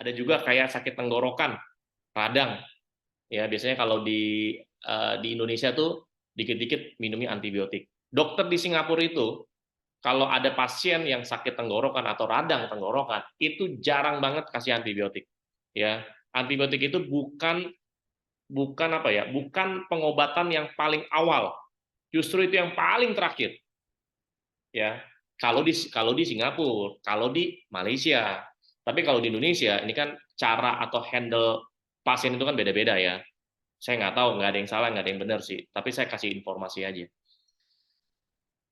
Ada juga kayak sakit tenggorokan, radang. Ya, biasanya kalau di Indonesia tuh dikit-dikit minumnya antibiotik. Dokter di Singapura itu kalau ada pasien yang sakit tenggorokan atau radang tenggorokan, itu jarang banget kasih antibiotik. Ya, antibiotik itu bukan bukan apa ya, bukan pengobatan yang paling awal. Justru itu yang paling terakhir. Ya, kalau di Singapura, kalau di Malaysia. Tapi kalau di Indonesia, ini kan cara atau handle pasien itu kan beda-beda ya. Saya nggak tahu, nggak ada yang salah, nggak ada yang benar sih. Tapi saya kasih informasi aja.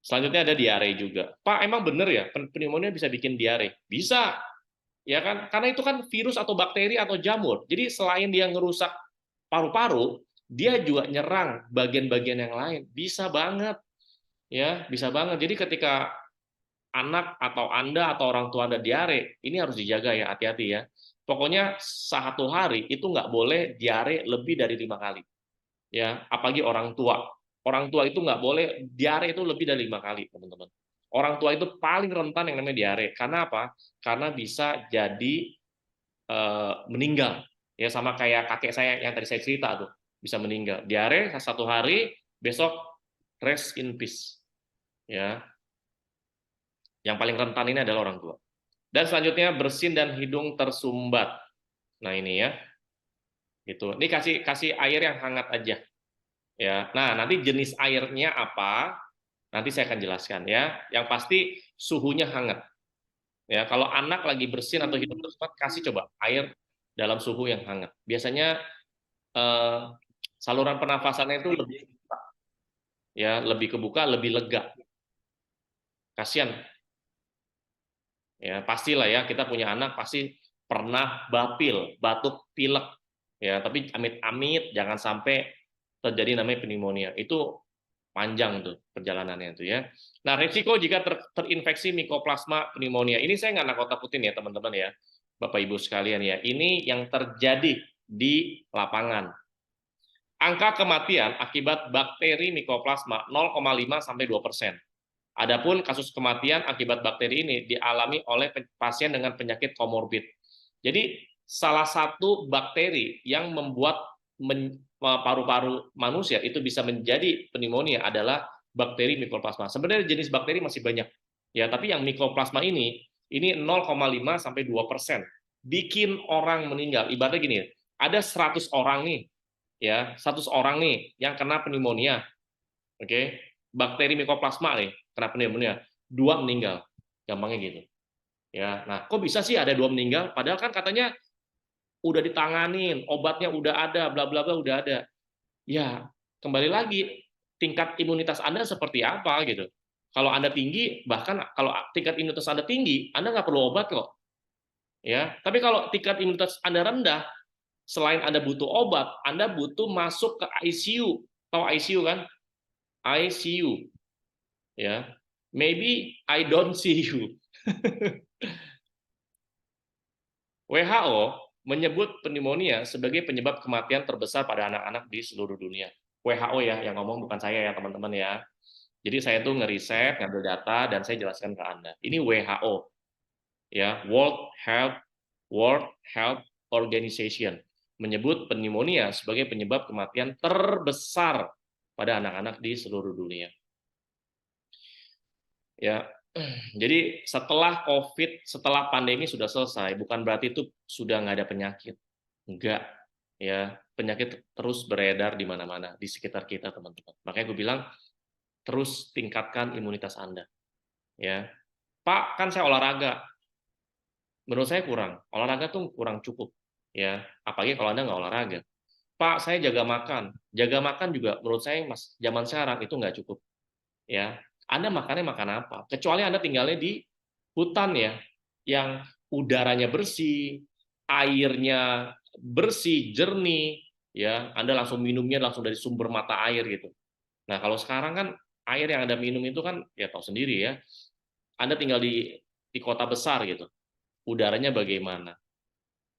Selanjutnya ada diare juga. Pak, emang benar ya pneumonia bisa bikin diare? Bisa, ya kan? Karena itu kan virus atau bakteri atau jamur. Jadi selain dia ngerusak paru-paru, dia juga nyerang bagian-bagian yang lain. Bisa banget, ya, bisa banget. Jadi ketika anak atau Anda atau orang tua Anda diare, ini harus dijaga ya, hati-hati ya. Pokoknya satu hari itu nggak boleh diare lebih dari 5 kali. Ya, apalagi orang tua. Orang tua itu nggak boleh diare itu lebih dari 5 kali, teman-teman. Orang tua itu paling rentan yang namanya diare. Karena apa? Karena bisa jadi meninggal. Ya, sama kayak kakek saya yang tadi saya cerita tuh, bisa meninggal. Diare satu hari, besok rest in peace. Ya, yang paling rentan ini adalah orang tua. Dan selanjutnya bersin dan hidung tersumbat. Nah ini ya, itu. Ini kasih kasih air yang hangat aja. Ya, nah nanti jenis airnya apa? Nanti saya akan jelaskan ya. Yang pasti suhunya hangat. Ya, kalau anak lagi bersin atau hidung tersumbat, kasih coba air dalam suhu yang hangat. Biasanya eh, saluran pernafasannya itu lebih ya, lebih kebuka, lebih lega. Kasihan ya, pastilah ya kita punya anak pasti pernah bapil, batuk, pilek ya, tapi amit-amit jangan sampai terjadi namanya pneumonia. Itu panjang tuh perjalanannya itu ya. Nah, risiko jika terinfeksi Mycoplasma pneumonia. Ini saya nggak nakut-nakutin ya teman-teman ya, Bapak Ibu sekalian ya. Ini yang terjadi di lapangan. Angka kematian akibat bakteri Mycoplasma 0,5 sampai 2%. Adapun kasus kematian akibat bakteri ini dialami oleh pasien dengan penyakit komorbid. Jadi salah satu bakteri yang membuat paru-paru manusia itu bisa menjadi pneumonia adalah bakteri Mycoplasma. Sebenarnya jenis bakteri masih banyak, ya, tapi yang Mycoplasma ini 0,5 sampai 2% bikin orang meninggal. Ibaratnya gini, ada 100 orang nih, ya, 100 orang nih yang kena pneumonia, oke, bakteri Mycoplasma nih kena pneumonia, 2 meninggal, gampangnya gitu. Ya, nah kok bisa sih ada 2 meninggal? Padahal kan katanya udah ditanganin, obatnya udah ada, bla bla bla udah ada. Ya, kembali lagi tingkat imunitas Anda seperti apa gitu. Kalau Anda tinggi, bahkan kalau tingkat imunitas Anda tinggi, Anda nggak perlu obat kok. Ya, tapi kalau tingkat imunitas Anda rendah, selain Anda butuh obat, Anda butuh masuk ke ICU. Tahu ICU kan? ICU. Ya, maybe I don't see you. WHO menyebut pneumonia sebagai penyebab kematian terbesar pada anak-anak di seluruh dunia. WHO ya yang ngomong, bukan saya ya teman-teman ya. Jadi saya tuh ngeriset, ngambil data dan saya jelaskan ke Anda. Ini WHO ya, World Health Organization menyebut pneumonia sebagai penyebab kematian terbesar pada anak-anak di seluruh dunia. Ya, jadi setelah COVID, setelah pandemi sudah selesai, bukan berarti itu sudah nggak ada penyakit. Enggak, ya, penyakit terus beredar di mana-mana di sekitar kita, teman-teman. Makanya gue bilang terus tingkatkan imunitas Anda. Ya, Pak, kan saya olahraga. Menurut saya kurang. Olahraga tuh kurang cukup. Ya, apalagi kalau Anda nggak olahraga. Pak, saya jaga makan. Jaga makan juga menurut saya mas zaman sekarang itu nggak cukup. Ya, Anda makannya makan apa? Kecuali Anda tinggalnya di hutan ya, yang udaranya bersih, airnya bersih, jernih, ya, Anda langsung minumnya langsung dari sumber mata air gitu. Nah, kalau sekarang kan air yang Anda minum itu kan ya tahu sendiri ya, Anda tinggal di kota besar gitu, udaranya bagaimana?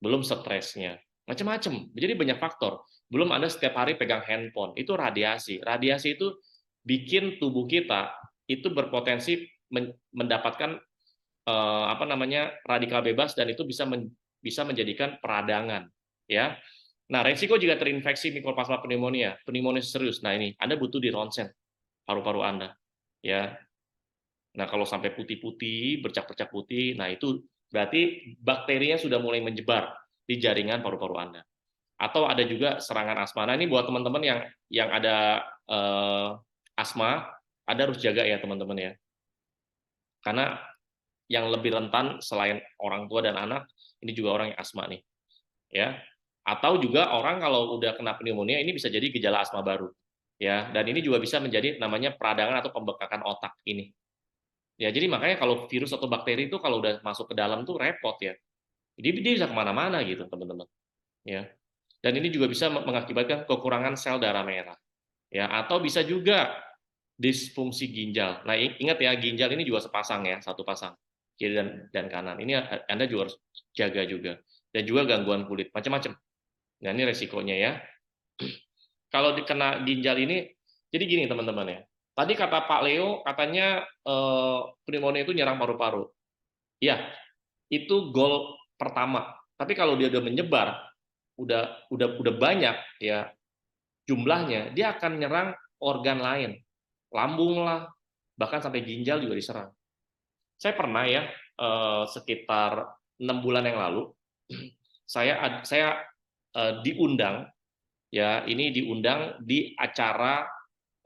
Belum stresnya, macam-macam. Jadi banyak faktor. Belum Anda setiap hari pegang handphone, itu radiasi. Radiasi itu bikin tubuh kita itu berpotensi mendapatkan apa namanya radikal bebas dan itu bisa bisa menjadikan peradangan, ya. Nah, resiko juga terinfeksi Mycoplasma pneumonia, pneumonia serius. Nah, ini Anda butuh di ronsen paru-paru Anda, ya. Nah, kalau sampai putih-putih, bercak-bercak putih, nah itu berarti bakterinya sudah mulai menyebar di jaringan paru-paru Anda. Atau ada juga serangan asma. Nah, ini buat teman-teman yang ada asma, Anda harus jaga ya teman-teman ya. Karena yang lebih rentan selain orang tua dan anak, ini juga orang yang asma nih, ya. Atau juga orang kalau udah kena pneumonia ini bisa jadi gejala asma baru, ya. Dan ini juga bisa menjadi namanya peradangan atau pembekakan otak ini. Ya, jadi makanya kalau virus atau bakteri itu kalau udah masuk ke dalam tuh repot ya. Jadi dia bisa kemana-mana gitu teman-teman, ya. Dan ini juga bisa mengakibatkan kekurangan sel darah merah, ya. Atau bisa juga disfungsi ginjal. Nah, ingat ya, ginjal ini juga sepasang ya, satu pasang, kiri dan kanan. Ini Anda juga harus jaga juga. Dan juga gangguan kulit, macam-macam. Nah, ini resikonya ya. Kalau dikena ginjal ini, jadi gini teman-teman ya. Tadi kata Pak Leo, katanya pneumonia itu nyerang paru-paru. Iya, itu goal pertama. Tapi kalau dia udah menyebar, udah banyak ya jumlahnya, dia akan nyerang organ lain, lambung lah, bahkan sampai ginjal juga diserang. Saya pernah ya sekitar 6 bulan yang lalu, saya diundang ya, ini diundang di acara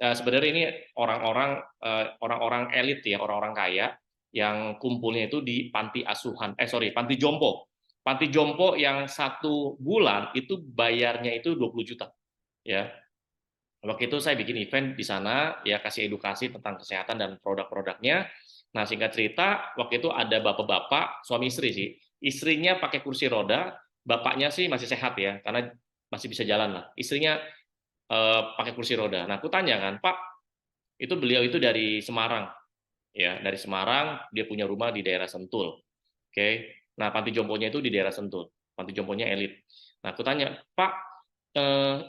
sebenarnya ini orang-orang elit ya, orang-orang kaya yang kumpulnya itu di panti asuhan, panti jompo. Panti jompo yang 1 bulan itu bayarnya itu 20 juta. Ya, waktu itu saya bikin event di sana, ya kasih edukasi tentang kesehatan dan produk-produknya. Nah, singkat cerita, waktu itu ada bapak-bapak, suami istri sih. Istrinya pakai kursi roda, bapaknya sih masih sehat ya, karena masih bisa jalan lah. Istrinya pakai kursi roda. Nah, aku tanya kan, Pak, itu beliau itu dari Semarang, ya dari Semarang, dia punya rumah di daerah Sentul. Oke, nah panti jomponya itu di daerah Sentul, panti jomponya elit. Nah, aku tanya, Pak,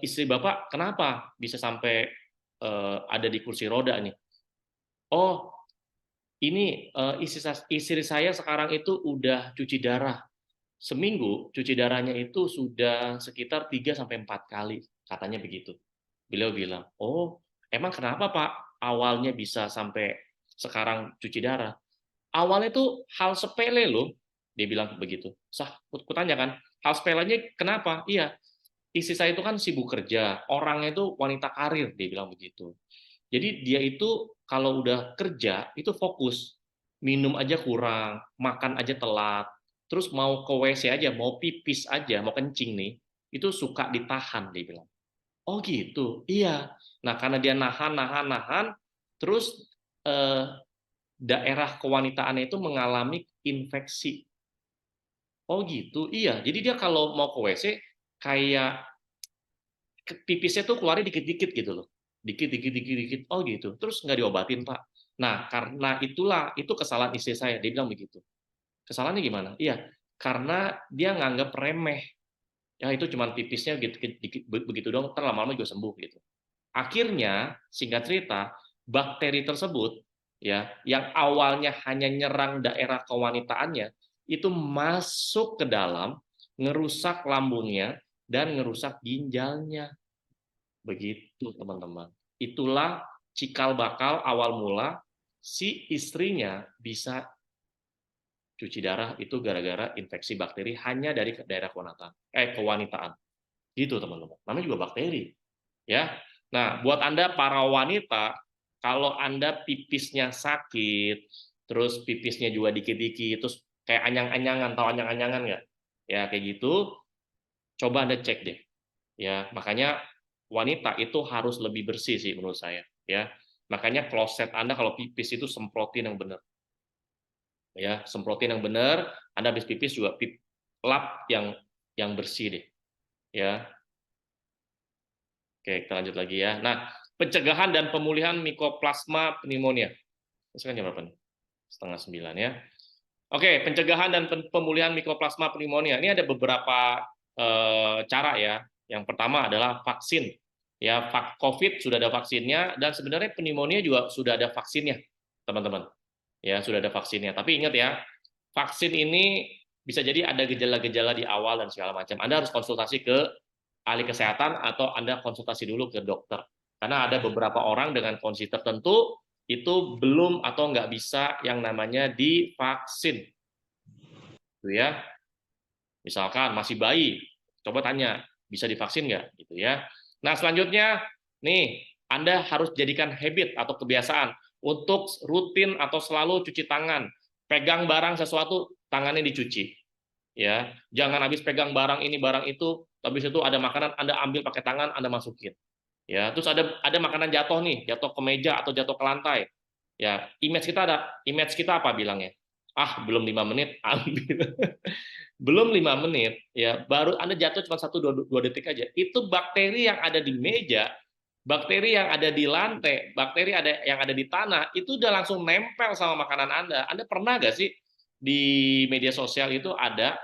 istri Bapak kenapa bisa sampai ada di kursi roda nih? Oh, ini istri saya sekarang itu udah cuci darah. Seminggu cuci darahnya itu sudah sekitar 3 sampai 4 kali, katanya begitu. Beliau bilang, "Oh, emang kenapa, Pak? Awalnya bisa sampai sekarang cuci darah?" Awalnya itu hal sepele loh, dia bilang begitu. Aku tanya kan, hal sepelenya kenapa? Iya, istri saya itu kan sibuk kerja, orangnya itu wanita karir, dia bilang begitu. Jadi dia itu kalau udah kerja itu fokus, minum aja kurang, makan aja telat, terus mau ke WC aja, mau pipis aja, mau kencing nih, itu suka ditahan, dia bilang. Oh gitu, iya. Nah karena dia nahan, terus daerah kewanitaannya itu mengalami infeksi. Oh gitu, iya. Jadi dia kalau mau ke WC kayak pipisnya tuh keluarnya dikit-dikit gitu loh. Dikit. Oh gitu. Terus nggak diobatin, Pak. Nah, karena itulah, itu kesalahan istri saya. Dia bilang begitu. Kesalahannya gimana? Iya, karena dia nganggap remeh. Ya itu cuma pipisnya begitu dong, ntar lama-lama juga sembuh gitu. Akhirnya, singkat cerita, bakteri tersebut ya, yang awalnya hanya nyerang daerah kewanitaannya, itu masuk ke dalam, ngerusak lambungnya dan ngerusak ginjalnya. Begitu, teman-teman. Itulah cikal bakal awal mula si istrinya bisa cuci darah itu gara-gara infeksi bakteri hanya dari daerah kewanitaan. Gitu, teman-teman. Namanya juga bakteri. Ya. Nah, buat Anda para wanita, kalau Anda pipisnya sakit, terus pipisnya juga dikit-dikit, terus kayak anyang-anyangan, tahu anyang-anyangan nggak? Ya, kayak gitu, coba Anda cek deh. Ya, makanya wanita itu harus lebih bersih sih menurut saya, ya. Makanya kloset Anda kalau pipis itu semprotin yang benar. Ya, semprotin yang benar, Anda habis pipis juga lap yang bersih deh, ya. Oke, kita lanjut lagi ya. Nah, pencegahan dan pemulihan Mycoplasma pneumonia. Sekarang jam berapa nih? 8:30 ya. Oke, pencegahan dan pemulihan Mycoplasma pneumonia. Ini ada beberapa cara ya. Yang pertama adalah vaksin. Ya, COVID sudah ada vaksinnya dan sebenarnya pneumonia juga sudah ada vaksinnya, teman-teman. Ya, sudah ada vaksinnya. Tapi ingat ya, vaksin ini bisa jadi ada gejala-gejala di awal dan segala macam. Anda harus konsultasi ke ahli kesehatan atau Anda konsultasi dulu ke dokter. Karena ada beberapa orang dengan kondisi tertentu itu belum atau nggak bisa yang namanya divaksin. Gitu ya. Misalkan masih bayi, coba tanya, bisa divaksin nggak? Gitu ya. Nah, selanjutnya, nih, Anda harus jadikan habit atau kebiasaan untuk rutin atau selalu cuci tangan. Pegang barang sesuatu, tangannya dicuci. Ya, jangan habis pegang barang ini, barang itu, habis itu ada makanan, Anda ambil pakai tangan, Anda masukin. Ya, terus ada makanan jatuh nih, jatuh ke meja atau jatuh ke lantai. Ya, image kita apa bilangnya? Ah, belum 5 menit, ambil. Belum 5 menit, ya baru Anda jatuh cuma 1-2 detik aja. Itu bakteri yang ada di meja, bakteri yang ada di lantai, bakteri yang ada di tanah, itu udah langsung nempel sama makanan Anda. Anda pernah nggak sih di media sosial itu ada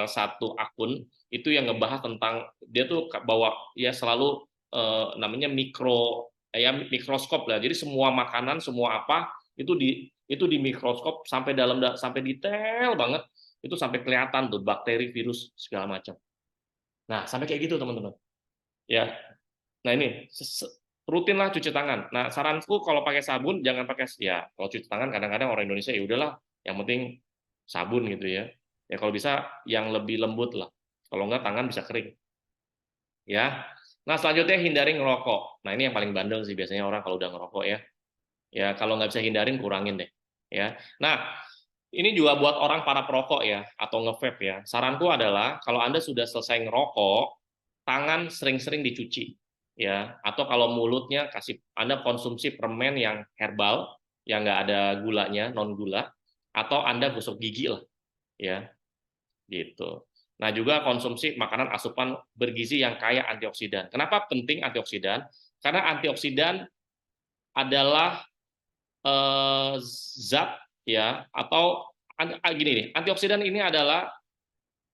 satu akun itu yang ngebahas tentang dia tuh bawa ya selalu namanya mikroskop lah. Jadi semua makanan, semua apa itu di mikroskop sampai sampai detail banget. Itu sampai kelihatan tuh bakteri, virus segala macam. Nah, sampai kayak gitu teman-teman. Ya. Nah, ini rutinlah cuci tangan. Nah, saranku kalau pakai sabun jangan pakai ya, kalau cuci tangan kadang-kadang orang Indonesia ya udahlah, yang penting sabun gitu ya. Ya kalau bisa yang lebih lembut lah. Kalau enggak tangan bisa kering. Ya. Nah, selanjutnya hindari ngerokok. Nah, ini yang paling bandel sih biasanya orang kalau udah ngerokok ya. Ya, kalau nggak bisa hindarin kurangin deh. Ya. Nah, ini juga buat orang para perokok ya atau nge-vape ya. Saranku adalah kalau Anda sudah selesai ngerokok, tangan sering-sering dicuci ya. Atau kalau mulutnya Anda konsumsi permen yang herbal yang nggak ada gulanya, non gula, atau Anda gosok gigi lah ya. Gitu. Nah, juga konsumsi makanan asupan bergizi yang kaya antioksidan. Kenapa penting antioksidan? Karena antioksidan adalah zat ya atau gini nih, antioksidan ini adalah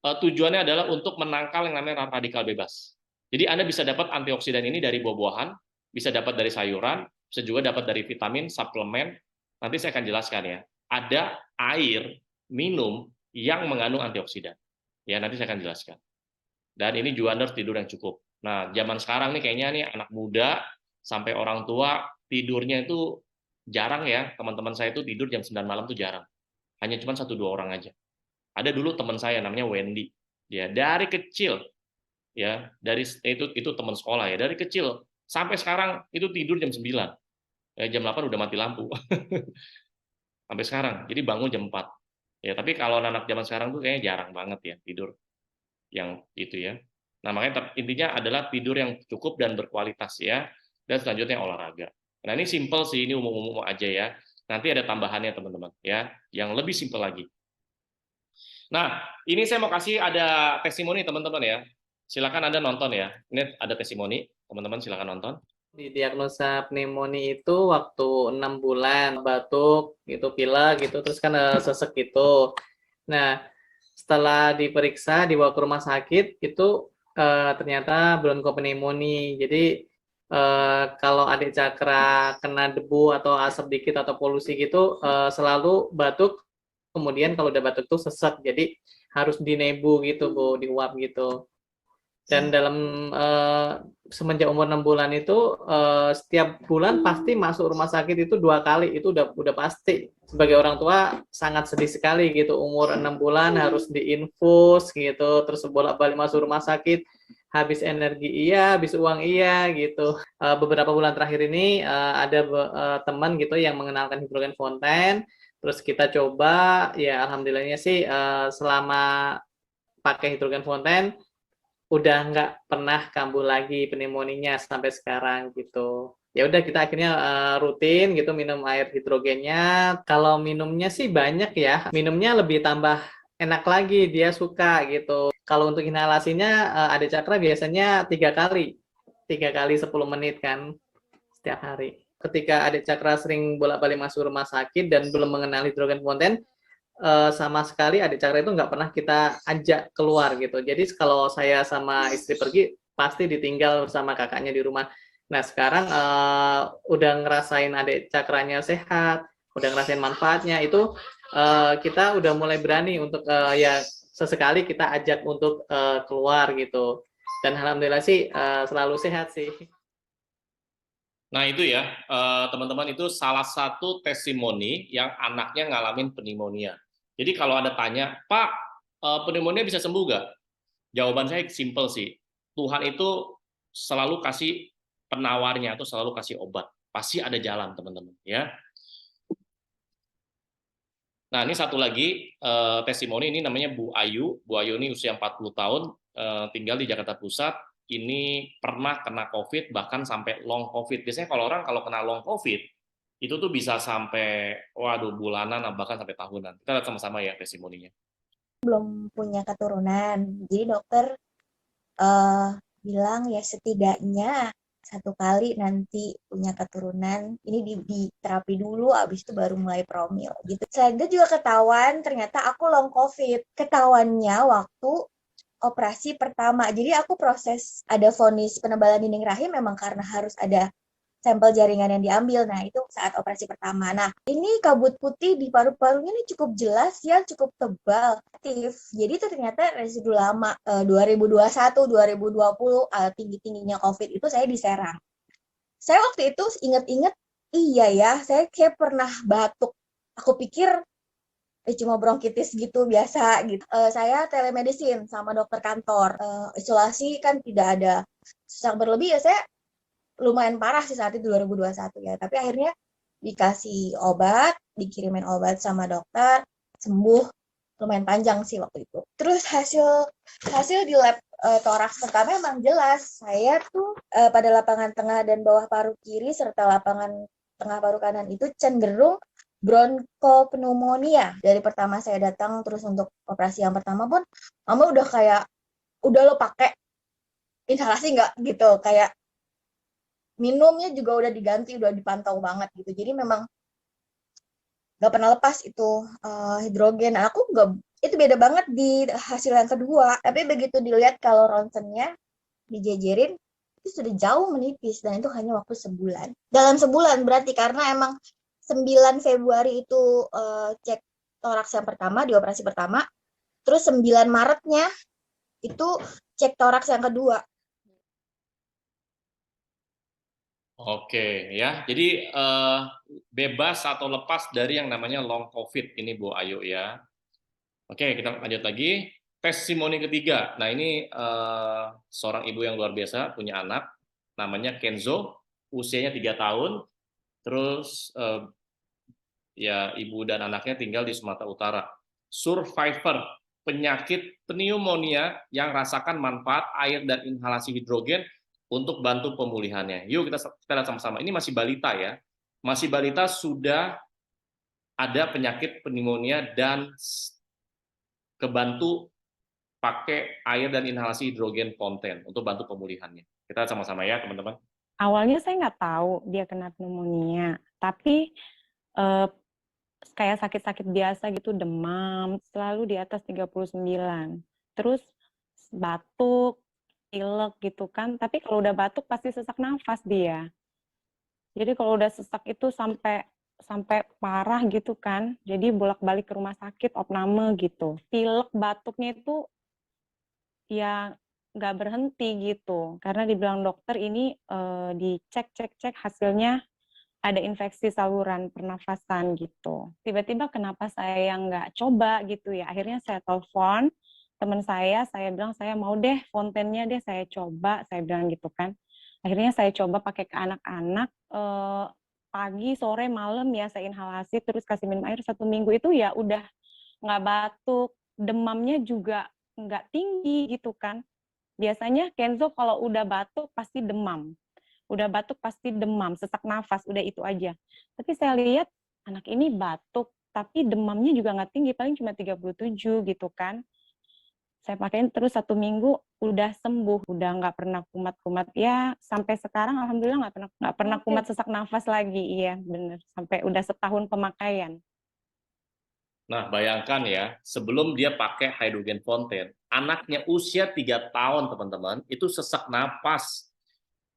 tujuannya adalah untuk menangkal yang namanya radikal bebas. Jadi Anda bisa dapat antioksidan ini dari buah-buahan, bisa dapat dari sayuran, bisa juga dapat dari vitamin, suplemen. Nanti saya akan jelaskan ya. Ada air minum yang mengandung antioksidan. Ya, nanti saya akan jelaskan. Dan ini juga Anda harus tidur yang cukup. Nah, zaman sekarang nih kayaknya nih anak muda sampai orang tua tidurnya itu jarang ya. Teman-teman saya itu tidur jam 9 malam tuh jarang. Hanya cuma 1-2 orang aja. Ada dulu teman saya namanya Wendy. Dia dari kecil ya, itu teman sekolah ya. Dari kecil sampai sekarang itu tidur jam 9. Jam 8 udah mati lampu. Sampai sekarang. Jadi bangun jam 4. Ya, tapi kalau anak zaman sekarang tuh kayaknya jarang banget ya tidur yang itu ya. Nah, makanya intinya adalah tidur yang cukup dan berkualitas ya. Dan selanjutnya olahraga. Nah, ini simple sih, ini umum-umum aja ya. Nanti ada tambahannya teman-teman ya, yang lebih simple lagi. Nah, ini saya mau kasih ada testimoni teman-teman ya. Silakan Anda nonton ya. Ini ada testimoni, teman-teman silakan nonton. Didiagnosa pneumonia itu waktu 6 bulan, batuk, gitu, pilek, gitu, terus kan sesek gitu. Nah, setelah diperiksa, dibawa ke rumah sakit, itu ternyata bronchopneumonia. Jadi, kalau adik Cakra kena debu atau asap dikit atau polusi gitu, selalu batuk, kemudian kalau udah batuk tuh sesek. Jadi, harus dinebu gitu, Bu, diuap gitu. Dan dalam semenjak umur 6 bulan itu setiap bulan pasti masuk rumah sakit itu 2 kali, itu udah pasti. Sebagai orang tua sangat sedih sekali gitu, umur 6 bulan harus diinfus gitu, terus bolak-balik masuk rumah sakit, habis energi iya, habis uang iya gitu. Beberapa bulan terakhir ini ada teman gitu yang mengenalkan hidrogen fonten, terus kita coba, ya alhamdulillahnya sih selama pakai hidrogen fonten udah nggak pernah kambuh lagi pneumonia sampai sekarang gitu. Ya udah kita akhirnya rutin gitu minum air hidrogennya. Kalau minumnya sih banyak ya. Minumnya lebih tambah enak lagi, dia suka gitu. Kalau untuk inhalasinya Adik Cakra biasanya 3 kali. 3 kali 10 menit kan setiap hari. Ketika Adik Cakra sering bolak-balik masuk rumah sakit dan belum mengenal hidrogen fonten, sama sekali adik Cakra itu nggak pernah kita ajak keluar gitu. Jadi kalau saya sama istri pergi, pasti ditinggal bersama kakaknya di rumah. Nah sekarang udah ngerasain adik Cakranya sehat, udah ngerasain manfaatnya, itu kita udah mulai berani untuk ya sesekali kita ajak untuk keluar gitu. Dan alhamdulillah sih selalu sehat sih. Nah itu ya, teman-teman, itu salah satu testimoni yang anaknya ngalamin pneumonia. Jadi kalau ada tanya, Pak, pneumonia bisa sembuh nggak? Jawaban saya simpel sih, Tuhan itu selalu kasih penawarnya atau selalu kasih obat. Pasti ada jalan, teman-teman. Ya. Nah ini satu lagi testimoni, ini namanya Bu Ayu. Bu Ayu ini usia 40 tahun, tinggal di Jakarta Pusat. Ini pernah kena COVID, bahkan sampai long COVID. Biasanya kalau orang kalau kena long COVID, itu tuh bisa sampai, waduh, bulanan, bahkan sampai tahunan. Kita lihat sama-sama ya testimoninya. Belum punya keturunan, jadi dokter uh, bilang ya setidaknya 1 kali nanti punya keturunan ini di terapi dulu, abis itu baru mulai promil gitu. Selain itu juga ketahuan ternyata aku long COVID, ketahuannya waktu operasi pertama. Jadi aku proses ada vonis penebalan dinding rahim memang karena harus ada sampel jaringan yang diambil. Nah, itu saat operasi pertama. Nah, ini kabut putih di paru-parunya ini cukup jelas ya, cukup tebal, aktif. Jadi itu ternyata residu lama 2021, 2020 tinggi-tingginya COVID itu saya di Serang. Saya waktu itu inget-inget, iya ya, saya kayak pernah batuk. Aku pikir cuma bronkitis gitu biasa gitu. Saya telemedicine sama dokter kantor. Isolasi kan tidak ada sesak berlebih ya, saya lumayan parah sih saat itu 2021 ya. Tapi akhirnya dikasih obat, dikirimin obat sama dokter, sembuh lumayan panjang sih waktu itu. Terus hasil di lab toraks pertama memang jelas saya tuh pada lapangan tengah dan bawah paru kiri serta lapangan tengah paru kanan itu cenderung bronkopneumonia. Dari pertama saya datang terus untuk operasi yang pertama pun mama udah kayak udah lo pakai inhalasi nggak gitu, kayak minumnya juga udah diganti, udah dipantau banget gitu. Jadi memang nggak pernah lepas itu hidrogen. Nah, aku nggak, itu beda banget di hasil yang kedua. Tapi begitu dilihat kalau ronsennya dijejerin itu sudah jauh menipis dan itu hanya waktu sebulan. Dalam sebulan berarti karena emang 9 Februari itu cek toraks yang pertama di operasi pertama, terus 9 Maretnya itu cek toraks yang kedua. Oke ya, jadi bebas atau lepas dari yang namanya long COVID ini Bu Ayu ya. Oke, kita lanjut lagi. Testimoni ketiga. Nah ini seorang ibu yang luar biasa, punya anak, namanya Kenzo, usianya 3 tahun, terus ya ibu dan anaknya tinggal di Sumatera Utara. Survivor penyakit pneumonia yang rasakan manfaat air dan inhalasi hidrogen untuk bantu pemulihannya. Yuk kita lihat sama-sama. Ini masih balita ya. Masih balita sudah ada penyakit pneumonia dan kebantu pakai air dan inhalasi hidrogen konten untuk bantu pemulihannya. Kita lihat sama-sama ya teman-teman. Awalnya saya nggak tahu dia kena pneumonia, tapi kayak sakit-sakit biasa gitu, demam, selalu di atas 39. Terus batuk, pilek gitu kan, tapi kalau udah batuk pasti sesak nafas dia. Jadi kalau udah sesak itu sampai parah gitu kan, jadi bolak-balik ke rumah sakit, opname gitu. Pilek, batuknya itu ya nggak berhenti gitu, karena dibilang dokter ini dicek hasilnya ada infeksi saluran pernafasan gitu. Tiba-tiba kenapa saya nggak coba gitu ya, akhirnya saya telepon teman saya bilang saya mau deh fontennya deh saya coba, saya bilang gitu kan. Akhirnya saya coba pakai ke anak-anak, pagi, sore, malam ya saya inhalasi, terus kasih minum air 1 minggu itu ya udah nggak batuk, demamnya juga nggak tinggi gitu kan. Biasanya Kenzo kalau udah batuk pasti demam. Udah batuk pasti demam, sesak nafas, udah itu aja. Tapi saya lihat anak ini batuk, tapi demamnya juga nggak tinggi, paling cuma 37 gitu kan. Saya pakein terus 1 minggu, udah sembuh, udah nggak pernah kumat-kumat. Ya sampai sekarang alhamdulillah nggak pernah kumat sesak nafas lagi, iya bener. Sampai udah setahun pemakaian. Nah, bayangkan ya, sebelum dia pakai hydrogen fonten, anaknya usia 3 tahun, teman-teman, itu sesak napas.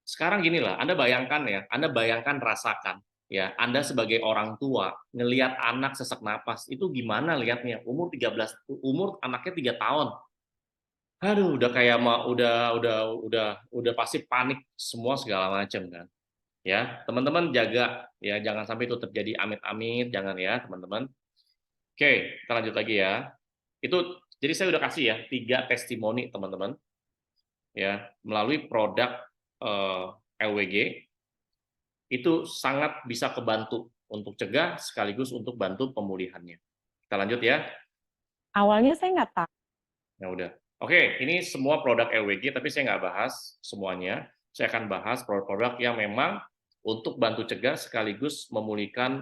Sekarang gini lah, Anda bayangkan ya, Anda bayangkan rasakan. ya, Anda sebagai orang tua ngelihat anak sesak napas itu gimana lihatnya? Umur anaknya 3 tahun. Aduh, udah kayak udah pasti panik semua segala macam kan. Ya, teman-teman jaga ya, jangan sampai itu terjadi amit-amit, jangan ya, teman-teman. Oke, kita lanjut lagi ya. Itu jadi saya udah kasih ya 3 testimoni teman-teman ya melalui produk LWG itu sangat bisa kebantu untuk cegah sekaligus untuk bantu pemulihannya. Kita lanjut ya. Awalnya saya nggak tahu. Ya udah. Oke, ini semua produk LWG tapi saya nggak bahas semuanya. Saya akan bahas produk-produk yang memang untuk bantu cegah sekaligus memulihkan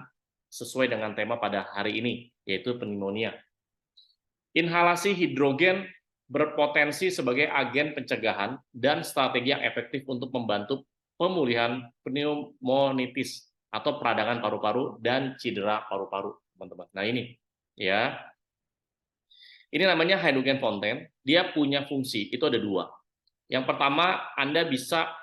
sesuai dengan tema pada hari ini, yaitu pneumonia. Inhalasi hidrogen berpotensi sebagai agen pencegahan dan strategi yang efektif untuk membantu pemulihan pneumonitis atau peradangan paru-paru dan cedera paru-paru, teman-teman. Nah ini, ya. Ini namanya hydrogen fountain. Dia punya fungsi, itu ada 2. Yang pertama, Anda bisa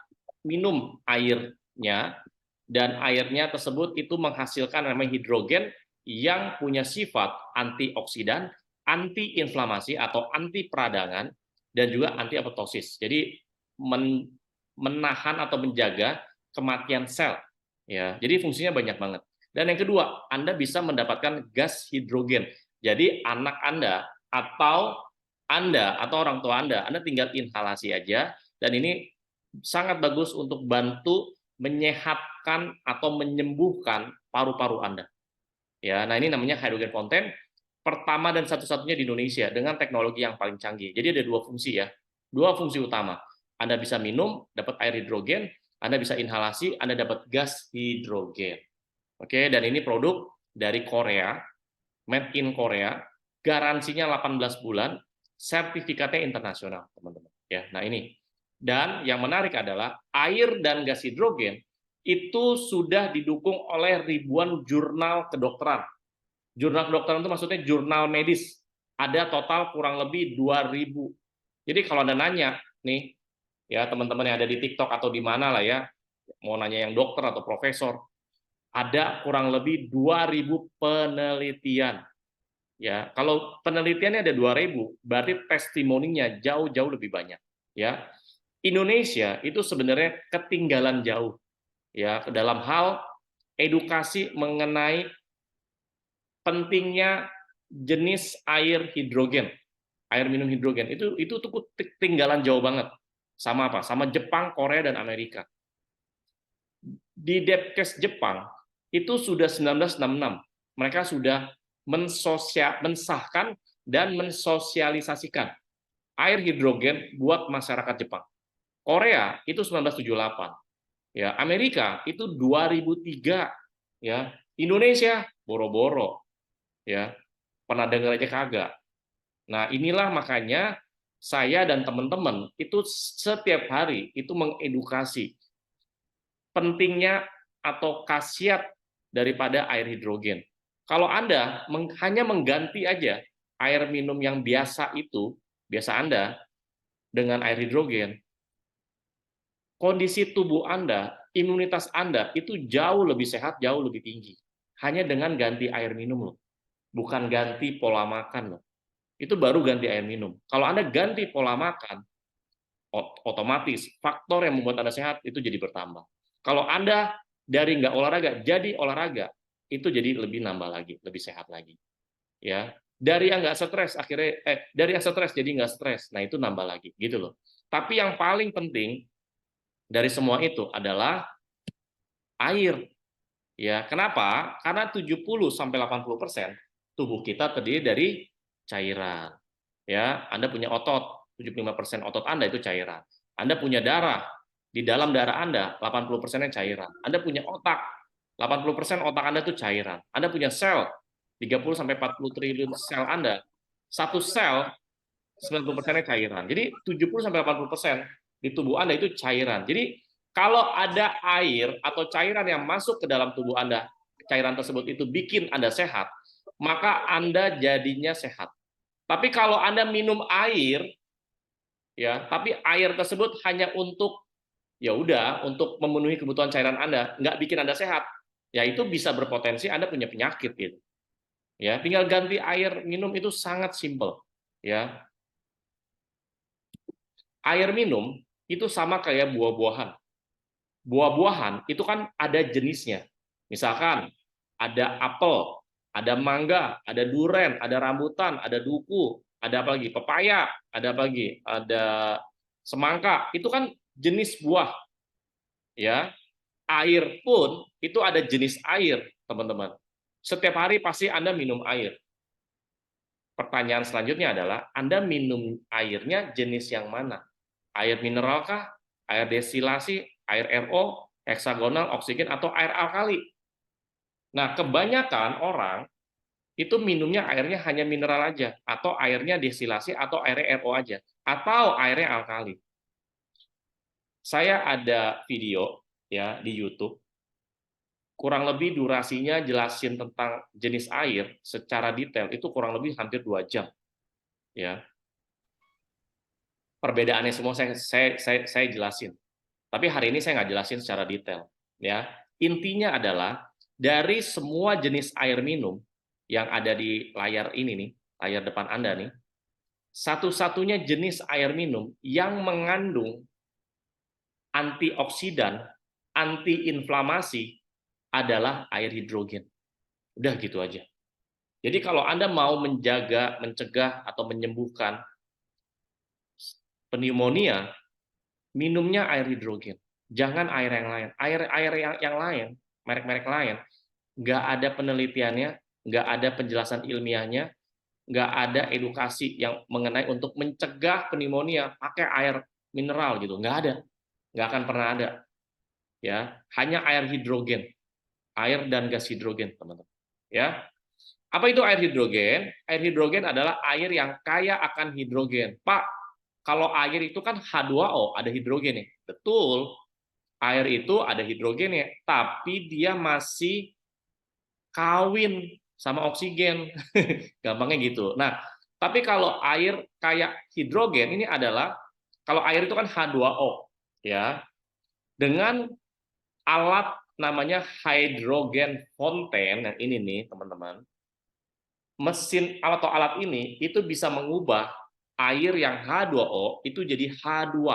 minum airnya, dan airnya tersebut itu menghasilkan namanya hidrogen yang punya sifat antioksidan, anti-inflamasi atau anti peradangan, dan juga anti-apoptosis. Jadi menahan atau menjaga kematian sel. Ya, jadi fungsinya banyak banget. Dan yang kedua, Anda bisa mendapatkan gas hidrogen. Jadi anak Anda atau orang tua Anda tinggal inhalasi aja, dan ini sangat bagus untuk bantu menyehatkan atau menyembuhkan paru-paru Anda. Ya, nah ini namanya hydrogen fountain, pertama dan satu-satunya di Indonesia dengan teknologi yang paling canggih. Jadi ada 2 fungsi ya, 2 fungsi utama. Anda bisa minum, dapat air hidrogen, Anda bisa inhalasi, Anda dapat gas hidrogen. Oke, dan ini produk dari Korea, made in Korea, garansinya 18 bulan, sertifikatnya internasional, teman-teman. Ya, nah ini. Dan yang menarik adalah air dan gas hidrogen itu sudah didukung oleh ribuan jurnal kedokteran. Jurnal kedokteran itu maksudnya jurnal medis. Ada total kurang lebih 2.000. Jadi kalau Anda nanya nih, ya teman-teman yang ada di TikTok atau di mana lah ya, mau nanya yang dokter atau profesor, ada kurang lebih 2.000 penelitian. Ya, kalau penelitiannya ada 2.000, berarti testimoninya jauh-jauh lebih banyak. Ya, Indonesia itu sebenarnya ketinggalan jauh ya dalam hal edukasi mengenai pentingnya jenis air hidrogen, air minum hidrogen. Itu tuh ketinggalan jauh banget. Sama apa? Sama Jepang, Korea, dan Amerika. Di Depkes Jepang itu sudah 1966. Mereka sudah mensahkan dan mensosialisasikan air hidrogen buat masyarakat Jepang. Korea itu 1978. Ya, Amerika itu 2003. Ya, Indonesia boro-boro. Ya, pernah dengar aja kagak. Nah, inilah makanya saya dan teman-teman itu setiap hari itu mengedukasi pentingnya atau khasiat daripada air hidrogen. Kalau Anda hanya mengganti aja air minum yang biasa Anda dengan air hidrogen, kondisi tubuh Anda, imunitas Anda itu jauh lebih sehat, jauh lebih tinggi. Hanya dengan ganti air minum loh. Bukan ganti pola makan loh. Itu baru ganti air minum. Kalau Anda ganti pola makan, otomatis faktor yang membuat Anda sehat itu jadi bertambah. Kalau Anda dari nggak olahraga jadi olahraga, itu jadi lebih nambah lagi, lebih sehat lagi. Ya, dari yang nggak stres akhirnya dari yang stres jadi nggak stres. Nah, itu nambah lagi gitu loh. Tapi yang paling penting dari semua itu adalah air. Ya, kenapa? Karena 70-80% tubuh kita terdiri dari cairan. Ya, Anda punya otot, 75% otot Anda itu cairan. Anda punya darah, di dalam darah Anda 80%-nya cairan. Anda punya otak, 80% otak Anda itu cairan. Anda punya sel, 30-40 triliun sel Anda. Satu sel 90%-nya cairan. Jadi 70-80% di tubuh Anda itu cairan. Jadi kalau ada air atau cairan yang masuk ke dalam tubuh Anda, cairan tersebut itu bikin Anda sehat, maka Anda jadinya sehat. Tapi kalau Anda minum air, ya, tapi air tersebut hanya untuk ya udah untuk memenuhi kebutuhan cairan Anda, nggak bikin Anda sehat, ya itu bisa berpotensi Anda punya penyakit gitu. Ya, tinggal ganti air minum itu sangat simpel, ya. Air minum itu sama kayak buah-buahan. Buah-buahan itu kan ada jenisnya. Misalkan ada apel, ada mangga, ada duren, ada rambutan, ada duku, ada apa lagi? Pepaya, ada apa lagi? Ada semangka. Itu kan jenis buah, ya. Air pun itu ada jenis air, teman-teman. Setiap hari pasti Anda minum air. Pertanyaan selanjutnya adalah, Anda minum airnya jenis yang mana? Air mineral kah? Air destilasi? Air RO? Heksagonal, oksigen, atau air alkali? Nah, kebanyakan orang itu minumnya airnya hanya mineral aja, atau airnya destilasi, atau airnya RO aja, atau airnya alkali. Saya ada video ya di YouTube, kurang lebih durasinya jelasin tentang jenis air secara detail itu kurang lebih hampir 2 jam. Ya. Perbedaannya semua saya jelasin. Tapi hari ini saya nggak jelasin secara detail. Ya. Intinya adalah dari semua jenis air minum yang ada di layar ini nih, layar depan Anda nih, satu-satunya jenis air minum yang mengandung antioksidan, antiinflamasi adalah air hidrogen. Udah gitu aja. Jadi kalau Anda mau menjaga, mencegah, atau menyembuhkan pneumonia, minumnya air hidrogen. Jangan air yang lain. Air yang lain, merek-merek lain, nggak ada penelitiannya, nggak ada penjelasan ilmiahnya, nggak ada edukasi yang mengenai untuk mencegah pneumonia pakai air mineral gitu. Nggak ada. Nggak akan pernah ada. Ya, hanya air hidrogen. Air dan gas hidrogen, teman-teman. Ya. Apa itu air hidrogen? Air hidrogen adalah air yang kaya akan hidrogen. Pak, kalau air itu kan H2O, ada hidrogen ya. Betul, air itu ada hidrogennya, tapi dia masih kawin sama oksigen. Gampangnya gitu. Nah, tapi kalau air kayak hidrogen ini adalah, kalau air itu kan H2O, ya. Dengan alat namanya hydrogen fountain, yang ini nih, teman-teman. Mesin atau alat ini itu bisa mengubah air yang H2O itu jadi H2.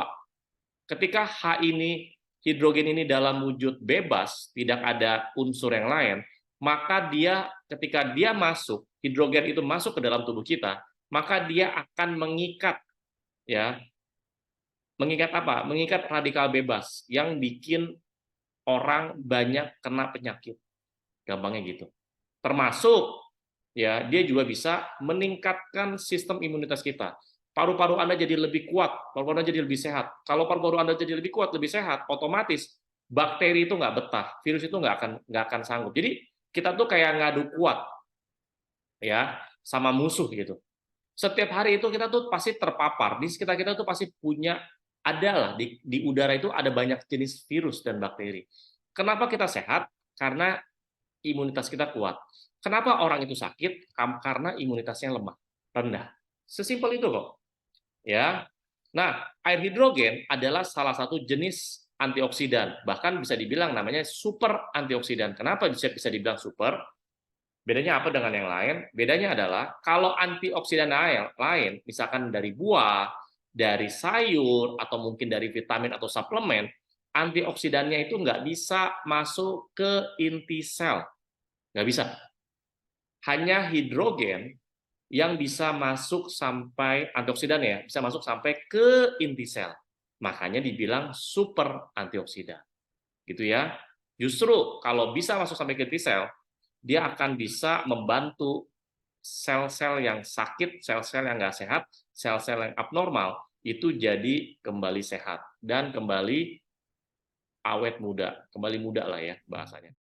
Ketika H ini, hidrogen ini dalam wujud bebas, tidak ada unsur yang lain, maka dia ketika dia masuk, hidrogen itu masuk ke dalam tubuh kita, maka dia akan mengikat, ya, mengikat apa? Mengikat radikal bebas yang bikin orang banyak kena penyakit. Gampangnya gitu. Termasuk ya, dia juga bisa meningkatkan sistem imunitas kita. Paru-paru Anda jadi lebih kuat, paru-paru Anda jadi lebih sehat. Kalau paru-paru Anda jadi lebih kuat, lebih sehat, otomatis bakteri itu nggak betah, virus itu nggak akan sanggup. Jadi kita tuh kayak ngadu kuat, ya, sama musuh gitu. Setiap hari itu kita tuh pasti terpapar. Di sekitar kita tuh pasti punya, adalah di udara itu ada banyak jenis virus dan bakteri. Kenapa kita sehat? Karena imunitas kita kuat. Kenapa orang itu sakit? Karena imunitasnya lemah, rendah. Sesimpel itu kok. Ya. Nah, air hidrogen adalah salah satu jenis antioksidan, bahkan bisa dibilang namanya super antioksidan. Kenapa bisa dibilang super? Bedanya apa dengan yang lain? Bedanya adalah kalau antioksidan lain, misalkan dari buah, dari sayur, atau mungkin dari vitamin atau suplemen, antioksidannya itu nggak bisa masuk ke inti sel. Nggak bisa. Hanya hidrogen yang bisa masuk sampai, antioksidan ya, bisa masuk sampai ke inti sel. Makanya dibilang super antioksidan. Gitu ya. Justru kalau bisa masuk sampai ke inti sel, dia akan bisa membantu sel-sel yang sakit, sel-sel yang nggak sehat, sel-sel yang abnormal, itu jadi kembali sehat dan kembali awet muda, kembali muda lah ya bahasanya.